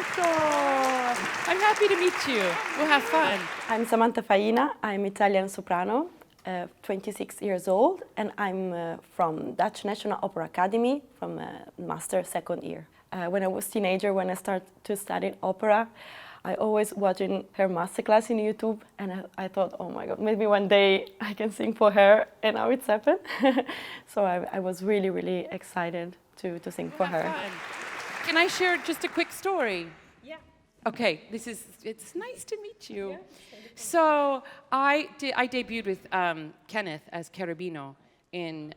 Benvenuto! I'm happy to meet you. We'll have fun. I'm Samantha Faina. I'm Italian soprano, 26 years old, and I'm from Dutch National Opera Academy, from master second year. When I was teenager, when I started to study opera, I always watching her masterclass in YouTube, and I thought, oh my God, maybe one day I can sing for her, and now it's happened. So I was really, really excited to sing for her. Can I share just a quick story? Yeah. Okay, it's nice to meet you. Yeah. So I debuted with Kenneth as Cherubino in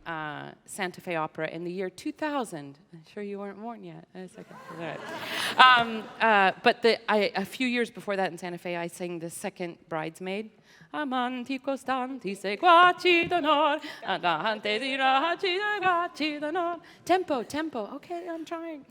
Santa Fe Opera in the year 2000. I'm sure you weren't born yet. But a few years before that in Santa Fe, I sang the second Bridesmaid. Amanti costanti seguaci d'onor, andante di raggi ragazzi d'onor. Tempo. Okay, I'm trying.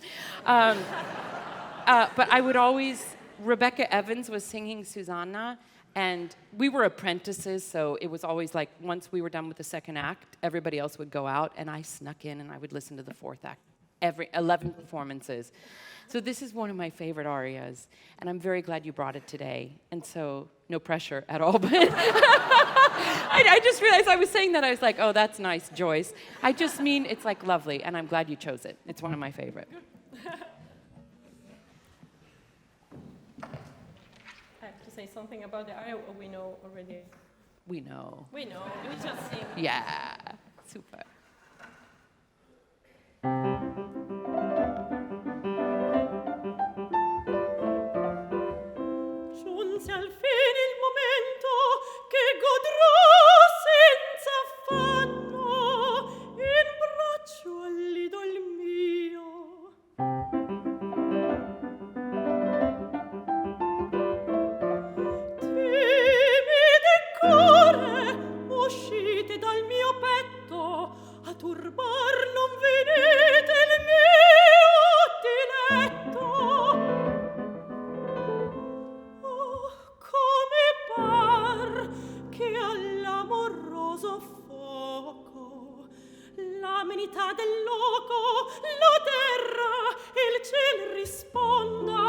But I would always. Rebecca Evans was singing Susanna. And we were apprentices, so it was always like once we were done with the second act, everybody else would go out, and I snuck in and I would listen to the fourth act, 11 performances. So this is one of my favorite arias, and I'm very glad you brought it today. And so, no pressure at all, but I just realized I was saying that, I was like, oh, that's nice, Joyce. I just mean it's like lovely, and I'm glad you chose it. It's one of my favorite. Say something about the aria, or we know already? We know. We just sing. Yeah, super. Giunse alfin il momento che godrò senza affanno in braccio all'idol mio. Uscite dal mio petto, a turbar non venite il mio diletto. Oh, come par che all'amoroso fuoco l'amenità del loco, la terra e il ciel risponda.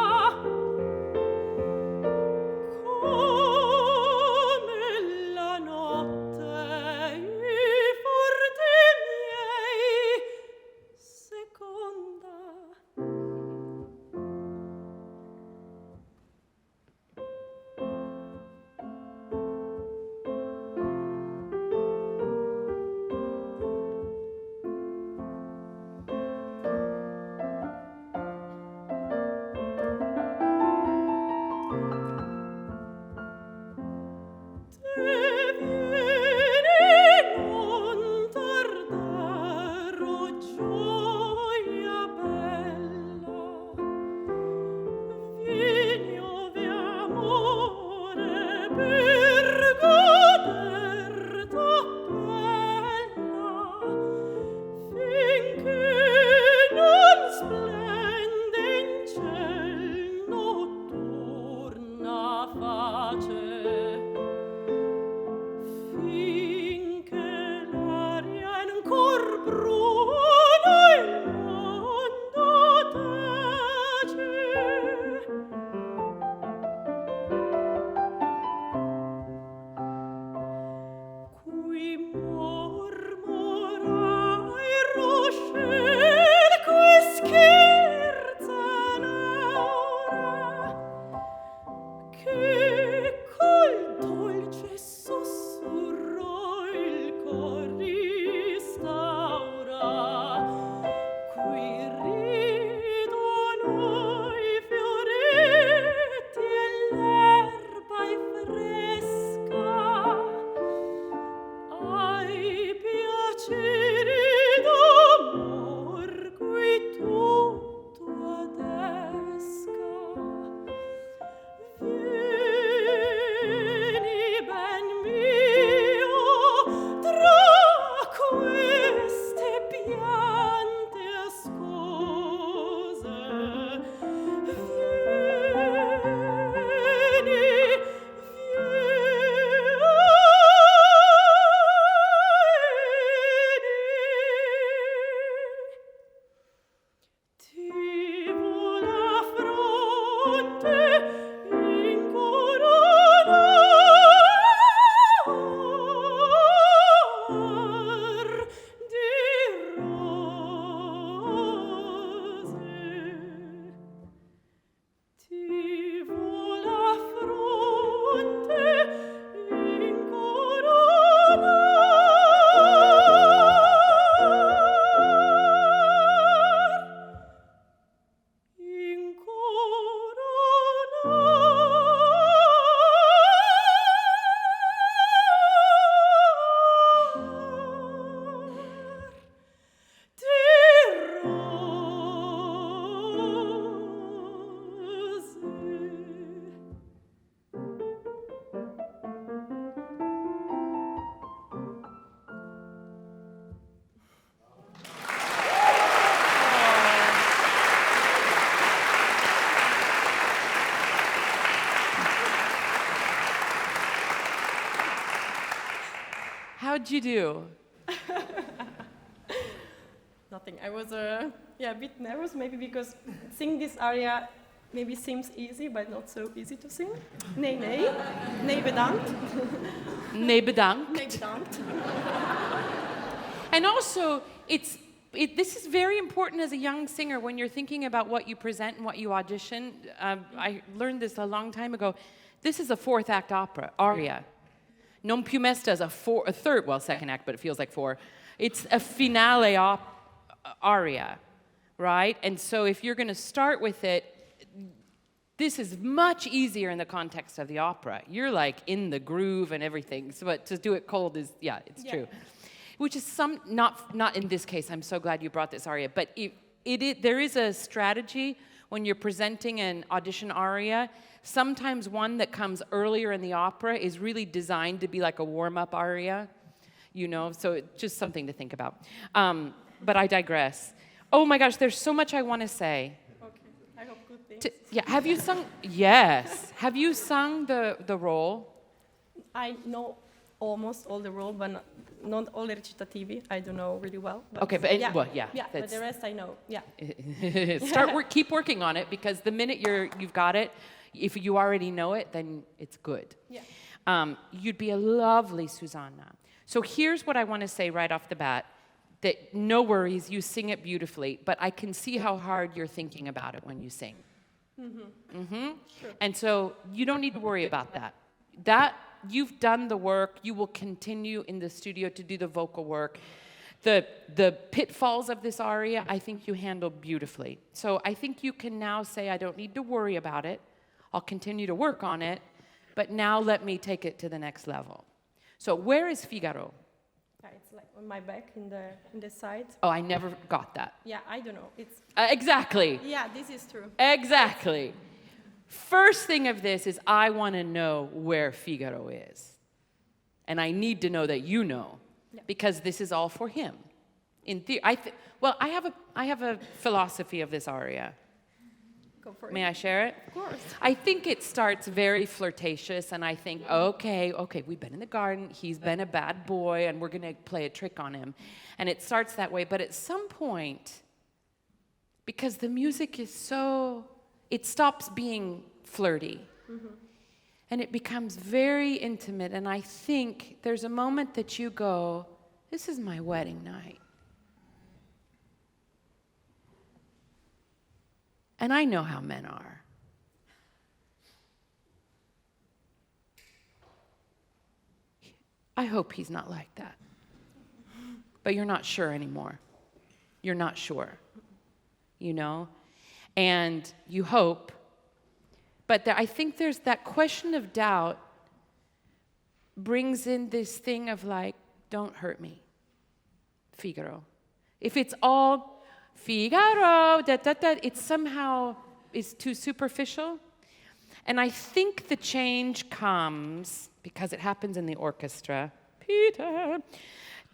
How'd you do? Nothing. I was a bit nervous, maybe because sing this aria maybe seems easy, but not so easy to sing. Nee, nee. Nee, bedankt. Nee, bedankt. Nee, bedankt. And also, this is very important as a young singer when you're thinking about what you present and what you audition. I learned this a long time ago. This is a fourth act opera, aria. Non più mesta is a third, well, second act, but it feels like four. It's a finale aria, right? And so if you're going to start with it, this is much easier in the context of the opera. You're like in the groove and everything. So, but to do it cold is, it's true. Which is not in this case. I'm so glad you brought this aria. But there is a strategy when you're presenting an audition aria. Sometimes one that comes earlier in the opera is really designed to be like a warm-up aria, so it's just something to think about. But I digress. Oh my gosh, there's so much I want to say. Okay, I hope good things. Have you sung? Yes. Have you sung the role? I know almost all the role, but not all the recitativi. I don't know really well. But Okay, but yeah, that's, but the rest I know. Yeah. Keep working on it, because the minute you've got it, if you already know it, then it's good. Yeah. You'd be a lovely Susanna. So here's what I want to say right off the bat, that no worries, you sing it beautifully, but I can see how hard you're thinking about it when you sing. Sure. And so you don't need to worry about that. You've done the work. You will continue in the studio to do the vocal work. The pitfalls of this aria, I think you handled beautifully. So I think you can now say, I don't need to worry about it. I'll continue to work on it, but now let me take it to the next level. So where is Figaro? Yeah, it's like on my back in the side. Oh, I never got that. Yeah, I don't know. It's exactly. Yeah, this is true. Exactly. First thing of this is I want to know where Figaro is. And I need to know that you know, because this is all for him. I have a philosophy of this aria. Go for it. May I share it? Of course. I think it starts very flirtatious, and I think, okay, we've been in the garden, he's been a bad boy, and we're going to play a trick on him. And it starts that way, but at some point, because the music is it stops being flirty. And it becomes very intimate, and I think there's a moment that you go, this is my wedding night. And I know how men are. I hope he's not like that. But you're not sure anymore. You're not sure, And you hope. But I think there's that question of doubt brings in this thing of like, don't hurt me, Figaro. If it's all Figaro, it somehow is too superficial. And I think the change comes, because it happens in the orchestra. Peter,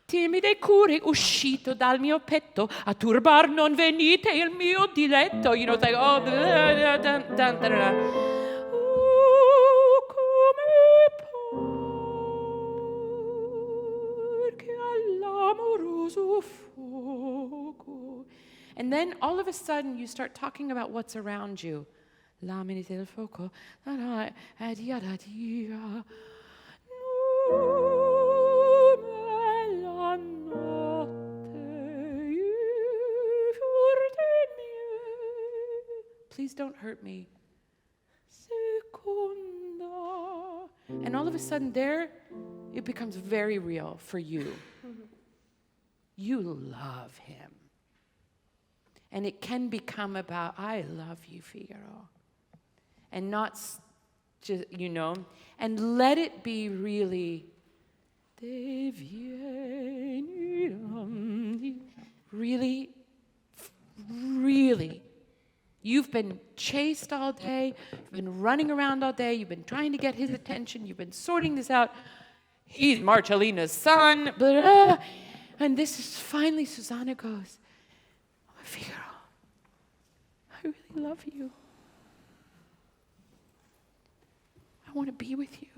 timide cure uscito dal mio petto, a turbar non venite il mio diletto. It's like, oh, dun, dun, dun, dun, dun. And then all of a sudden you start talking about what's around you. La minute del fuoco. Please don't hurt me. And all of a sudden there, it becomes very real for you. You love him. And it can become about, I love you, Figaro. And not just, and let it be really, really, really. You've been chased all day, you've been running around all day, you've been trying to get his attention, you've been sorting this out. He's Marcellina's son, blah, blah. And this is finally, Susanna goes, oh, Figaro, I really love you. I want to be with you.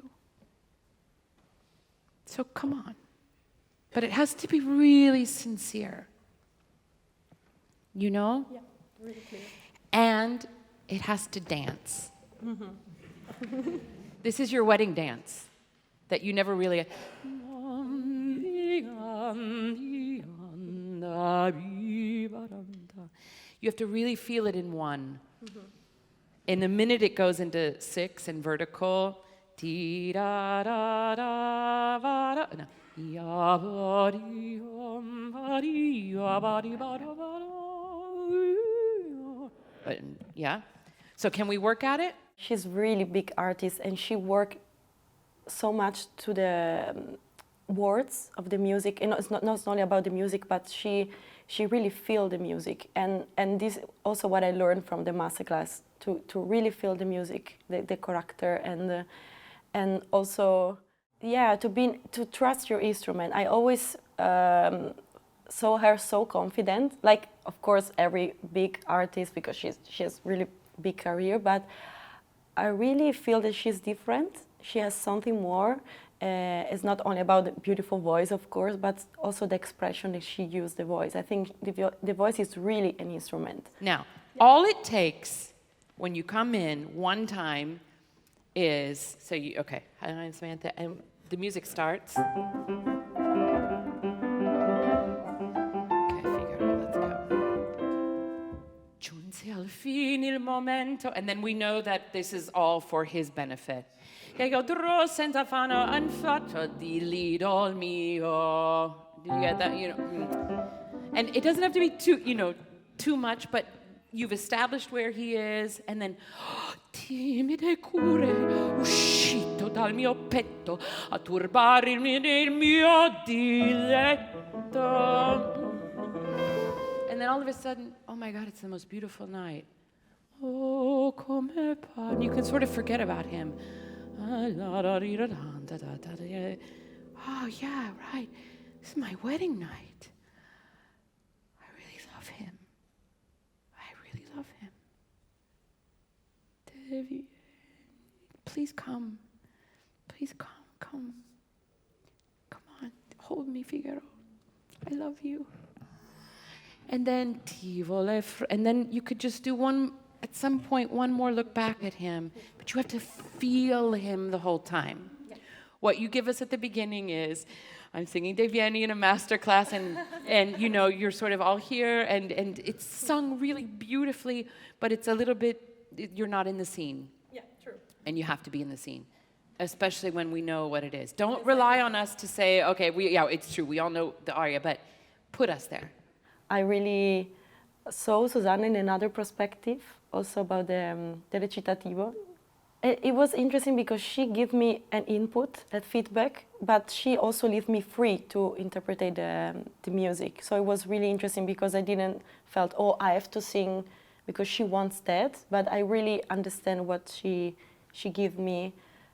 So come on. But it has to be really sincere. You know? Yeah, really clear. And it has to dance. This is your wedding dance that you never really... You have to really feel it in one. In the minute it goes into 6 and vertical, yeah. So can we work at it? She's really big artist, and she work so much to the words of the music. And it's not only about the music, but she really feel the music. And this also what I learned from the masterclass, to really feel the music, the character, and also, yeah, to trust your instrument. I always saw her so confident. Like, of course, every big artist, because she has really big career, but I really feel that she's different. She has something more. It's not only about the beautiful voice, of course, but also the expression that she used the voice. I think the voice is really an instrument. Now, all it takes when you come in one time is, so you, okay, hi, I'm Samantha, and the music starts. Okay, Figaro, let's go. Giunse alfin il momento, and then we know that this is all for his benefit. Did you get that? You know, and it doesn't have to be too much, but you've established where he is, and then timide cure uscito dal mio petto a turbare il mio diletto. And then all of a sudden, oh my God, it's the most beautiful night. Oh, come pa. And you can sort of forget about him. Oh, yeah, right. This is my wedding night. I really love him. I really love him. Please come. Please come. Come on. Hold me, Figaro. I love you. And then and then you could just do one, at some point, one more look back at him, but you have to feel him the whole time. Yeah. What you give us at the beginning is, I'm singing De Vieni in a masterclass, and you're sort of all here, and it's sung really beautifully, but it's a little bit, you're not in the scene. Yeah, true. And you have to be in the scene, especially when we know what it is. Don't rely on us to say, okay, it's true, we all know the aria, but put us there. I really saw Susanna in another perspective, also about the recitativo. It was interesting because she gave me an input, that feedback, but she also left me free to interpret the music. So it was really interesting because I didn't felt, I have to sing because she wants that, but I really understand what she gave me,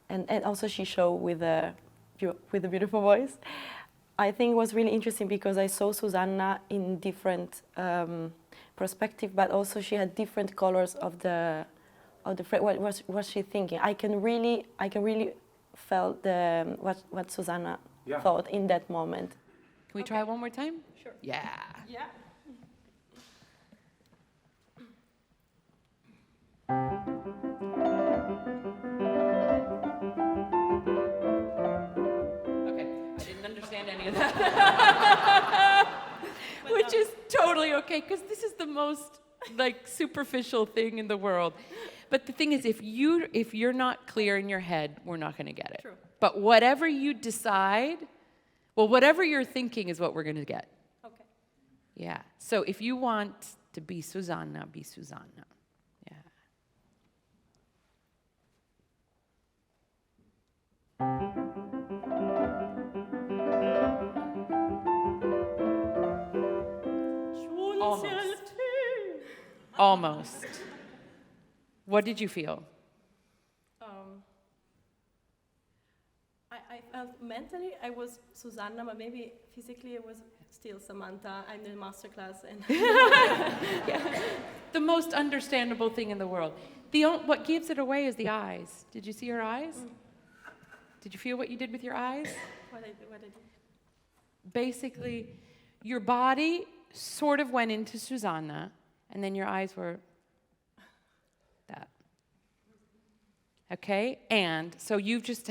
and also she showed with a beautiful voice. I think it was really interesting because I saw Susanna in different perspective, but also she had different colors of the what was she thinking. I can really felt what Susanna thought in that moment. Can we try one more time? Sure. Yeah. Yeah. Okay, I didn't understand any of that. Which is totally okay, because this is the most superficial thing in the world. But the thing is, if you're not clear in your head, we're not going to get it. True. But whatever you decide, whatever you're thinking is what we're going to get. Okay. Yeah. So if you want to be Susanna, be Susanna. Yeah. Almost. What did you feel? I felt mentally I was Susanna, but maybe physically I was still Samantha. I'm in masterclass. And Yeah. The most understandable thing in the world. What gives it away is the eyes. Did you see her eyes? Did you feel what you did with your eyes? What I did. basically, your body sort of went into Susanna, and then your eyes were that. Okay? And so you've just,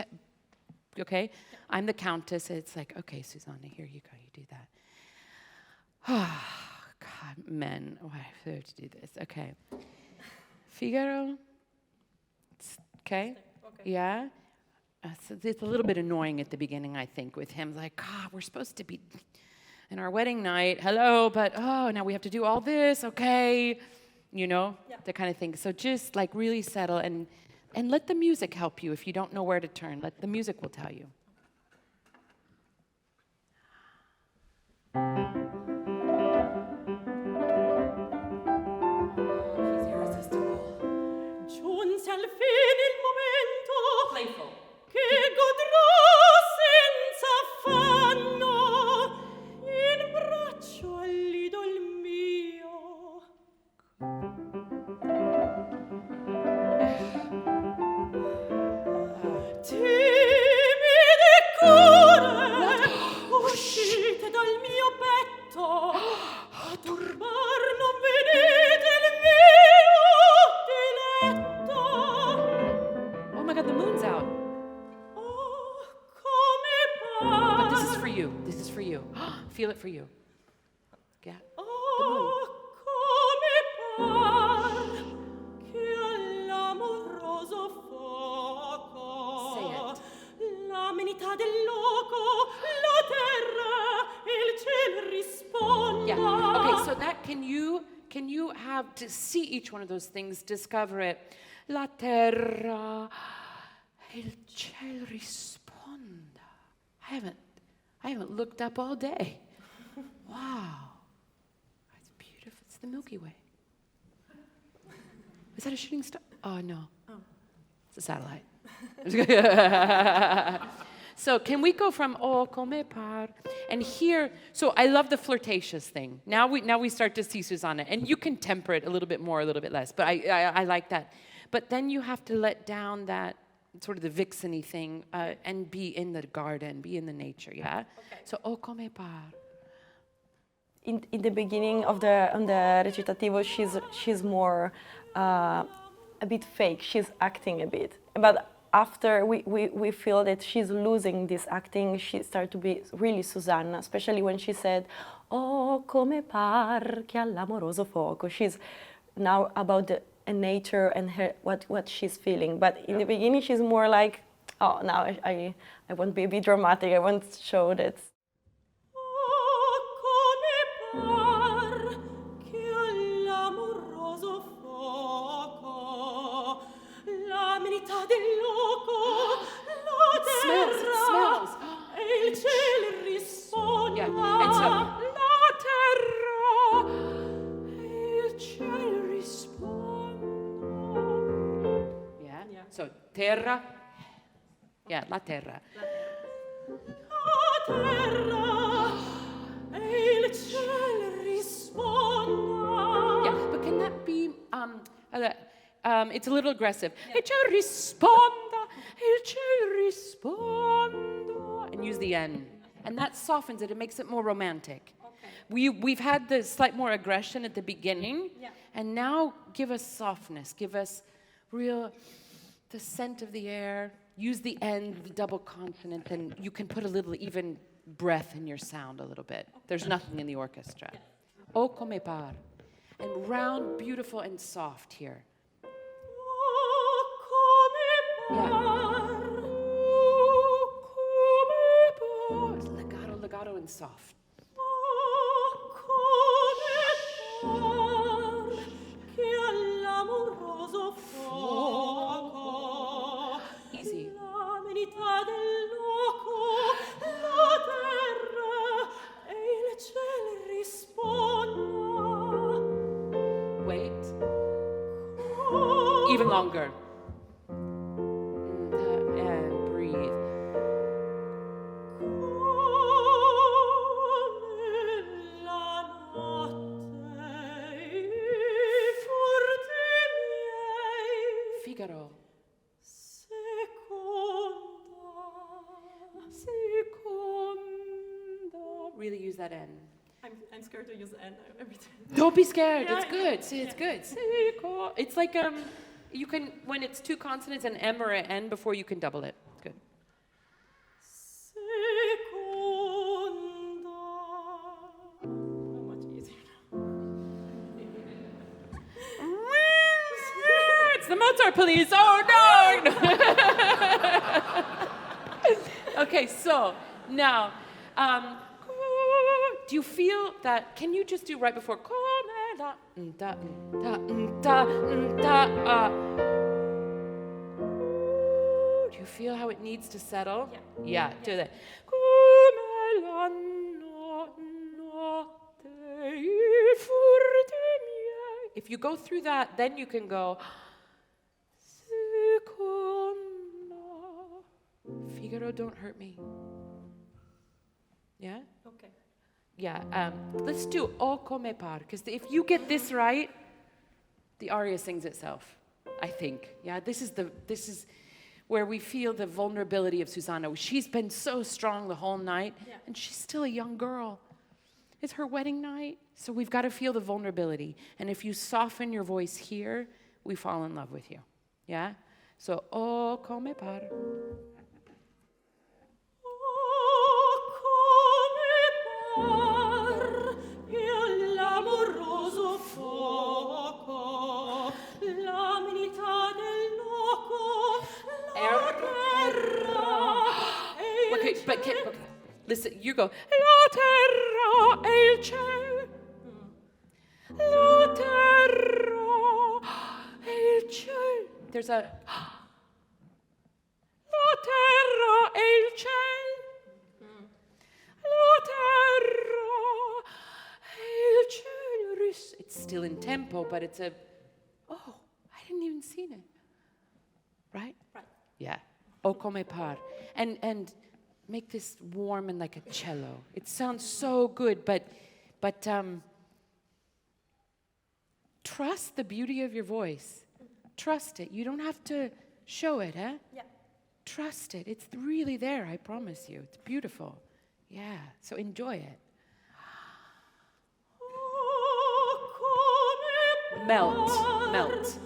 okay? I'm the countess. It's like, okay, Susanna, here you go. You do that. Oh, God, men. Why do I have to do this? Okay. Figaro. Okay? Yeah? So it's a little bit annoying at the beginning, I think, with him. Like, God, we're supposed to be in our wedding night. Hello, but, oh, now we have to do all this. Okay. You know? Yeah. That kind of thing. So just, like, really settle and let the music help you if you don't know where to turn. Let the music will tell you. He's irresistible. Giunse alfin il momento Playful. che godrò senza affanno in braccio all'idol mio. Timide cure uscite dal mio petto a turbar non venite il mio diletto. Oh my God, the moon's out. Oh, come But this is par. for you. This is for you. Feel it for you. Yeah. Oh, come par che all'amoroso fuoco Say it. l'amenità del loco, la terra e il cielo risponda. Yeah. Okay, so that can you have to see each one of those things, discover it. La terra, il cielo risponda. I haven't looked up all day. Wow. That's beautiful. It's the Milky Way. Is that a shooting star? Oh no. Oh. It's a satellite. So can we go from oh come par and here? So I love the flirtatious thing. Now we start to see Susanna, and you can temper it a little bit more, a little bit less. But I like that. But then you have to let down that sort of the vixeny thing and be in the garden, be in the nature. Yeah. Okay. So oh come par. In the beginning of the recitativo, she's more a bit fake. She's acting a bit, but after we feel that she's losing this acting, she started to be really Susanna, especially when she said, "Oh, come par che all'amoroso fuoco." She's now about the nature and her what she's feeling. But in the beginning, she's more like, "Oh, now I want to be dramatic. I want to show that." Oh, come par che all'amoroso fuoco l'amenità del loco, la terra Smells. e il cielo risponda. Yeah. And so la terra, il cielo risponda. Yeah. So terra. Yeah, la terra. La terra e il cielo risponda. Yeah, but can that be it's a little aggressive. Il cielo risponda, il cielo risponda, and use the N, and that softens it. It makes it more romantic. Okay. We've had the slight more aggression at the beginning, and now give us softness. Give us the scent of the air. Use the N, the double consonant, and you can put a little even breath in your sound a little bit. There's nothing in the orchestra. O come par. And round, beautiful, and soft here. Oh, come par. Oh, it's legato, and soft. Oh, come par che all'amoroso fuoco Easy. l'amenità del loco, la terra e il cielo risponda. Wait. Even longer. And breathe. Come la notte i furti miei Figaro. seconda really use that N. I'm scared to use N every time. Don't be scared. Yeah, It's good. See, it's good. It's like you can when it's two consonants, an M or an N before you can double it. Good. Seconda. How much easier now? It's the Mozart police. Oh no! Okay, so now, do you feel that? Can you just do right before? Do you feel how it needs to settle? Yeah, do that. If you go through that, then you can go. Figaro, don't hurt me. Yeah? Okay. Yeah, let's do O come par, because if you get this right, the aria sings itself, I think. Yeah, this is where we feel the vulnerability of Susanna. She's been so strong the whole night, and she's still a young girl. It's her wedding night, so we've got to feel the vulnerability. And if you soften your voice here, we fall in love with you. Yeah? So, O come par. L'amoroso fuoco, l'aminità del loco, la terra. Okay, but listen, you go. La terra e il cielo. La terra e il cielo. There's a. La terra e il cielo. La terra e il cielo. It's still in tempo, but it's a. Oh, I didn't even see it. Right? Right. Yeah. O come par. And make this warm and like a cello. It sounds so good, but trust the beauty of your voice. Trust it. You don't have to show it, huh? Yeah. Trust it. It's really there, I promise you. It's beautiful. Yeah. So enjoy it. Melt. Melt.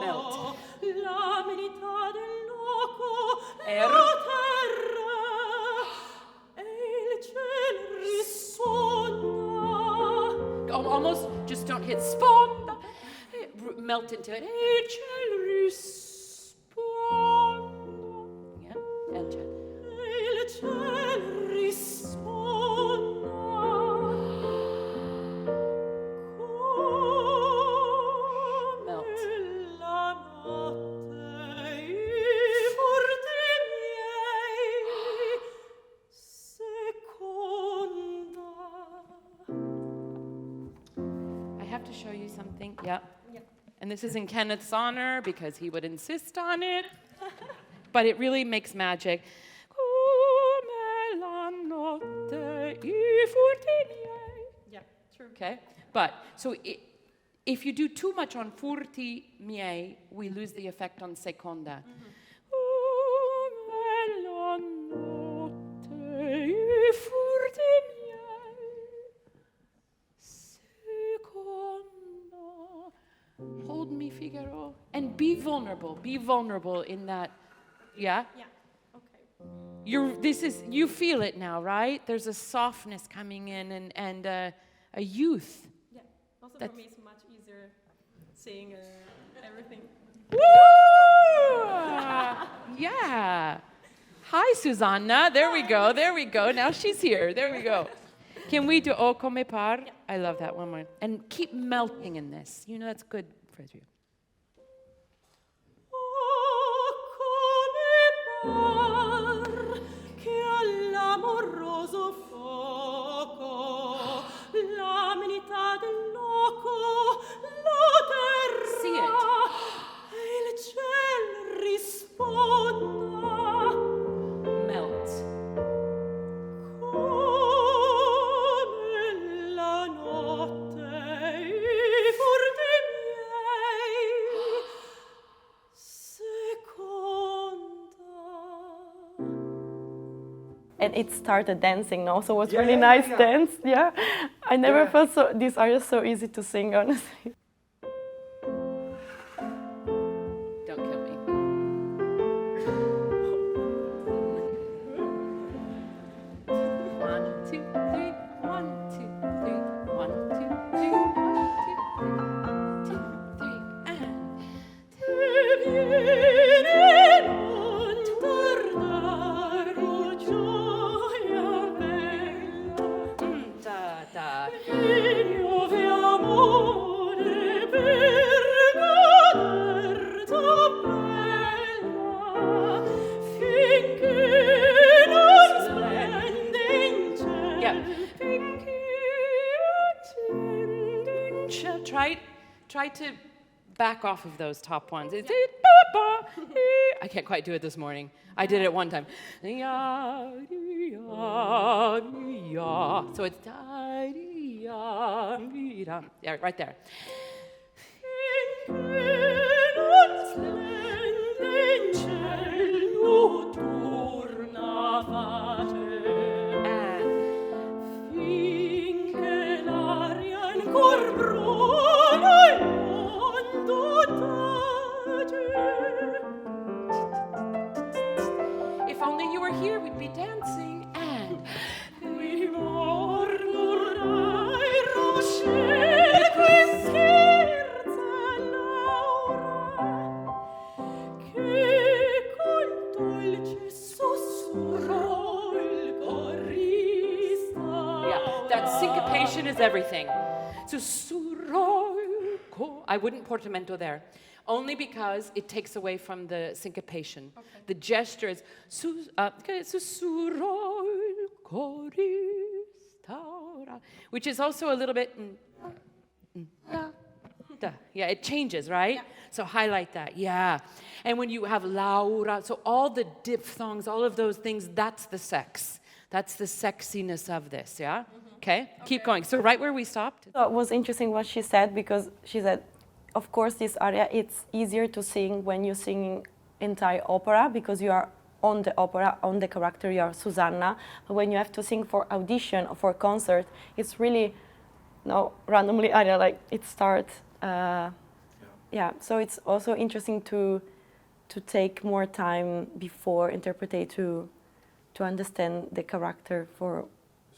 Melt. L'aminità del loco, Er. la terra e il cielo risponda. Almost just don't hit sponda. Melt into it. Il cielo risponda. Yeah. El cielo. Il cielo risponda. Melt. La notte i forti miei seconda. I have to show you something. Yeah. And this is in Kenneth's honor because he would insist on it. But it really makes magic. Come la notte i furti miei. Yeah, true. Okay? But, so if you do too much on furti miei, we lose the effect on seconda. Come la notte i furti miei. Seconda. Hold me, Figaro. And be vulnerable. Be vulnerable in that. Yeah? Yeah. Okay. You feel it now, right? There's a softness coming in and a youth. Yeah. Also for me, it's much easier seeing everything. Woo! Yeah. Hi, Susanna. There we go. There we go. Now she's here. There we go. Can we do O come par? Yeah. I love that one more. And keep melting in this. You know, that's good for you. Che all'amoroso fuoco, l'aminità del loco, la terra See it. e il cielo risponda. Melt. Come la notte i forti miei seconda. and it started dancing now, so it was really nice dance. Yeah, I never felt this aria so easy to sing, honestly. Don't kill me. One, two, three. 1, 2, 3. 1, 2, 3. 1, 2, 3. 2, 3, and. Try to back off of those top ones. I can't quite do it this morning. I did it one time. So it's yeah, right there. If only you were here, we'd be dancing. And that syncopation is everything. I wouldn't portamento there, only because it takes away from the syncopation. Okay. The gesture is which is also a little bit. Yeah, it changes, right? Yeah. So highlight that, yeah. And when you have Laura, so all the diphthongs, all of those things, that's the sex. That's the sexiness of this, yeah? Okay, keep going. So right where we stopped. So it was interesting what she said, because she said, of course, this aria, it's easier to sing when you're singing entire opera, because you are on the opera, on the character, you are Susanna. But when you have to sing for audition or for concert, it's really, randomly aria, like it starts. So it's also interesting to take more time before interpret to understand the character, for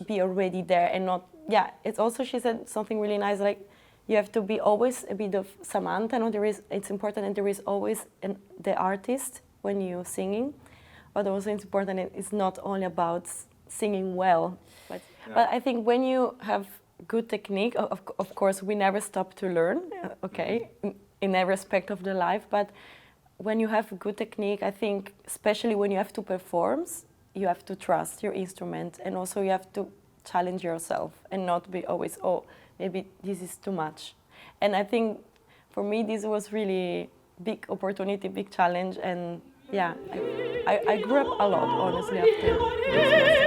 be already there and not. Yeah, it's also, she said something really nice, like you have to be always a bit of Samantha. It's important that there is always the artist when you're singing, but also it's important it's not only about singing well. But I think when you have good technique, of course, we never stop to learn, in every aspect of the life, but when you have good technique, I think, especially when you have to perform, you have to trust your instrument, and also you have to challenge yourself and not be always, maybe this is too much. And I think for me this was really big opportunity, big challenge, and yeah, I grew up a lot, honestly, after this.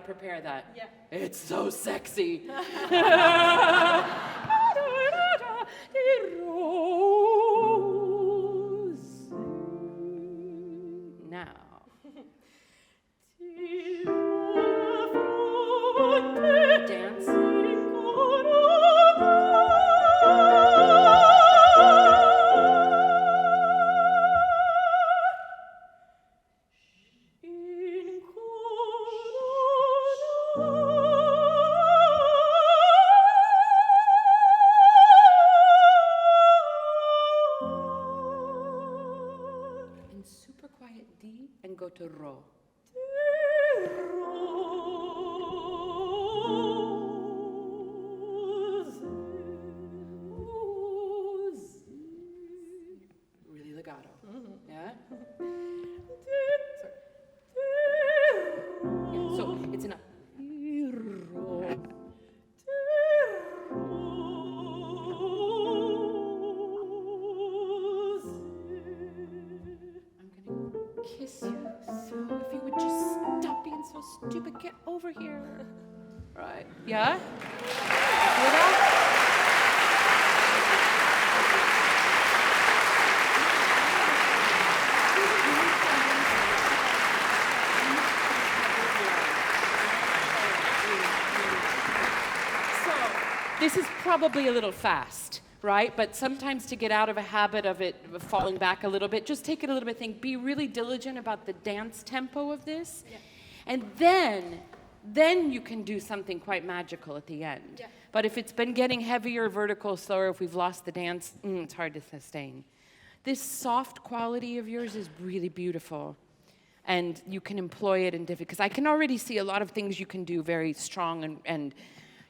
Prepare that. Yeah. It's so sexy. Now. Dance. Ro. Really legato. Yeah? Yeah, so it's an up. Kiss you. So if you would just stop being so stupid, get over here. Right. Yeah? Hear that? So this is probably a little fast. Right? But sometimes to get out of a habit of it falling back a little bit, just take it a little bit, be really diligent about the dance tempo of this. Yeah. And then you can do something quite magical at the end. Yeah. But if it's been getting heavier, vertical, slower, if we've lost the dance, it's hard to sustain. This soft quality of yours is really beautiful. And you can employ it in different, because I can already see a lot of things you can do very strong and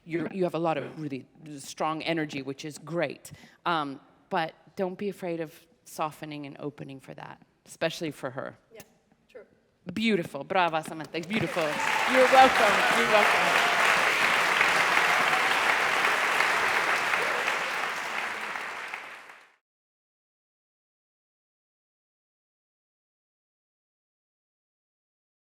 you have a lot of really strong energy, which is great. But don't be afraid of softening and opening for that, especially for her. Yeah, true. Beautiful. Brava, Samantha. Beautiful. You're welcome. You're welcome.